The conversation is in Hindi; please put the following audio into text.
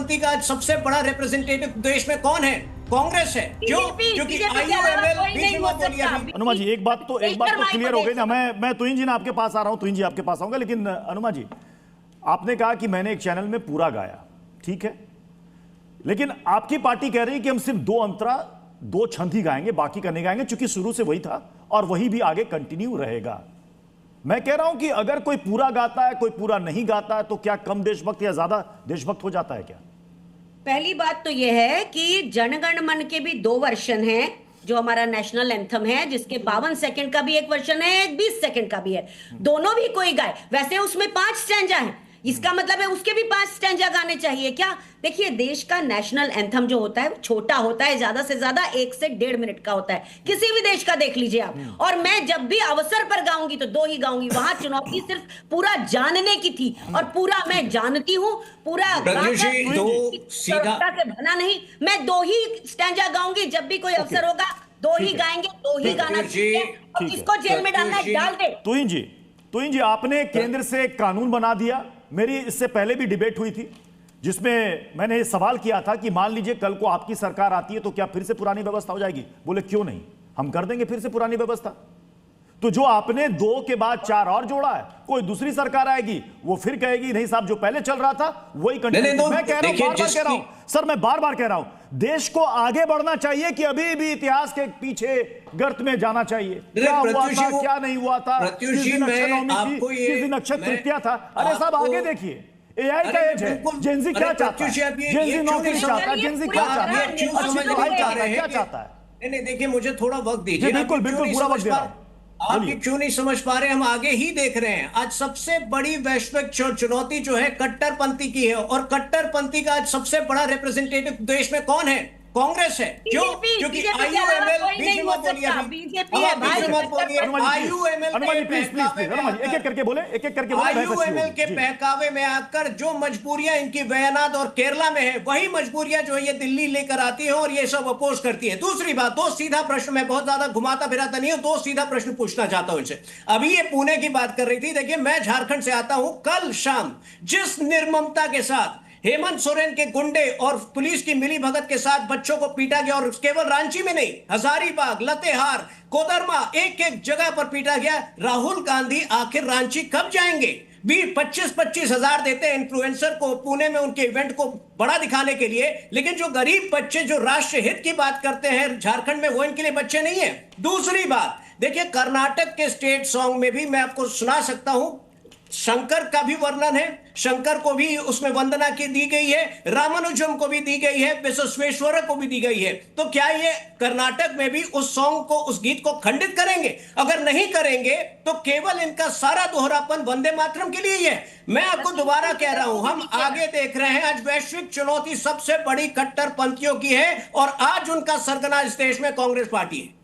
कट्टरपंथी का आज सबसे बड़ा रिप्रेजेंटेटिव देश में कौन है? कांग्रेस है। क्यों? क्योंकि आईयूएमएल बीच में मत बोलिए अभी। अनुमा जी, एक बात तो क्लियर हो गई ना। मैं तुहिन जी ना आपके पास आ रहा हूं, तुहिन जी आपके पास आऊंगा, लेकिन अनुमा जी, आपने कहा कि मैंने एक चैनल में पूरा गाया, ठीक है, लेकिन आपकी पार्टी कह रही है कि हम सिर्फ दो अंतरा, दो छंद ही गाएंगे, बाकी का नहीं गाएंगे, चूंकि शुरू से वही था और वही भी आगे कंटिन्यू रहेगा। मैं कह रहा हूं कि अगर कोई पूरा गाता है, कोई पूरा नहीं गाता है, तो क्या कम देशभक्त या ज्यादा देशभक्त हो जाता है क्या? पहली बात तो यह है कि जनगण मन के भी दो वर्जन हैं, जो हमारा नेशनल एंथम है, जिसके 52 सेकंड का भी एक वर्जन है, एक 20 सेकंड का भी है। दोनों भी कोई गाए। वैसे उसमें 5 स्टैंजा हैं, इसका मतलब है उसके भी 5 स्टैंजा गाने चाहिए क्या? देखिए, देश का नेशनल एंथम जो होता है वो छोटा होता है, ज्यादा से ज्यादा 1 से 1.5 मिनट का होता है, किसी भी देश का देख लीजिए आप। और मैं जब भी अवसर पर गाऊंगी तो 2 ही गाऊंगी। वहां चुनौती सिर्फ पूरा जानने की थी, और पूरा मैं जानती हूं, पूरा से बना नहीं। मैं 2 ही स्टैंजा गाऊंगी, जब भी कोई अवसर होगा 2 ही गाएंगे, 2 ही गाना चाहिए। किसको जेल में डालना है डाल दे। तुहिन जी, आपने केंद्र से एक कानून बना दिया। मेरी इससे पहले भी डिबेट हुई थी, जिसमें मैंने सवाल किया था कि मान लीजिए कल को आपकी सरकार आती है तो क्या फिर से पुरानी व्यवस्था हो जाएगी? बोले क्यों नहीं, हम कर देंगे फिर से पुरानी व्यवस्था। तो जो आपने 2 के बाद 4 और जोड़ा है, कोई दूसरी सरकार आएगी वो फिर कहेगी नहीं साहब, जो पहले चल रहा था वही कंटिन्यू। मैं कह रहा हूं, बार-बार कह रहा हूं सर, मैं बार-बार कह रहा हूं, देश को आगे बढ़ना चाहिए कि अभी भी इतिहास के पीछे गर्त में जाना चाहिए? क्या हुआ था, क्या नहीं हुआ था, किस दिन अक्षय तृतीया था? अरे साहब आगे देखिए, एआई का एज है, जेनजी क्या चाहता है, जेनजी नौकरी चाहता है, जेनजी क्या चाहता है, क्या चाहता है? नहीं, देखिए मुझे थोड़ा वक्त दीजिए। बिल्कुल पूरा वक्त दे रहा हूं। आप ये क्यों नहीं समझ पा रहे? हम आगे ही देख रहे हैं। आज सबसे बड़ी वैश्विक चुनौती जो है कट्टरपंथी की है, और कट्टरपंथी का आज सबसे बड़ा रिप्रेजेंटेटिव देश में कौन है? कांग्रेस है। क्यों? क्योंकि आईयूएमएल बीच में मत बोलिए अभी, बीजेपी है भाई, मत बोलिए। आईयूएमएल एक एक करके बोले, एक एक करके बोले। आईयूएमएल के बहकावे में आकर जो मजबूरियां इनकी वयनाड और केरला में है, वही मजबूरियां जो है ये दिल्ली लेकर आती है और ये सब अपोज करती है। दूसरी बात, 2 सीधा प्रश्न, मैं बहुत ज्यादा घुमाता फिराता नहीं हूं, 2 सीधा प्रश्न पूछना चाहता हूं इनसे। अभी ये पुणे की बात कर रही थी। देखिए, मैं झारखंड से आता हूं। कल शाम जिस निर्ममता के साथ हेमंत सोरेन के गुंडे और पुलिस की मिलीभगत के साथ बच्चों को पीटा गया, और केवल रांची में नहीं, हजारीबाग, लतेहार, कोदरमा, एक एक जगह पर पीटा गया। राहुल गांधी आखिर रांची कब जाएंगे? 25-25 हजार देते हैं इन्फ्लुएंसर को पुणे में उनके इवेंट को बड़ा दिखाने के लिए, लेकिन जो गरीब बच्चे जो राष्ट्र हित की बात करते हैं झारखंड में, वो इनके लिए बच्चे नहीं है। दूसरी बात, देखिए कर्नाटक के स्टेट सॉन्ग में भी मैं आपको सुना सकता हूं, शंकर का भी वर्णन है, शंकर को भी उसमें वंदना की दी गई है, रामानुजम को भी दी गई है, विश्वेश्वर को भी दी गई है। तो क्या ये कर्नाटक में भी उस सॉन्ग को, उस गीत को खंडित करेंगे? अगर नहीं करेंगे तो केवल इनका सारा दोहरापन वंदे मातरम के लिए ही है। मैं आपको दोबारा कह रहा हूं, हम आगे देख रहे हैं। आज वैश्विक चुनौती सबसे बड़ी कट्टरपंथियों की है, और आज उनका सरगना इस देश में कांग्रेस पार्टी है।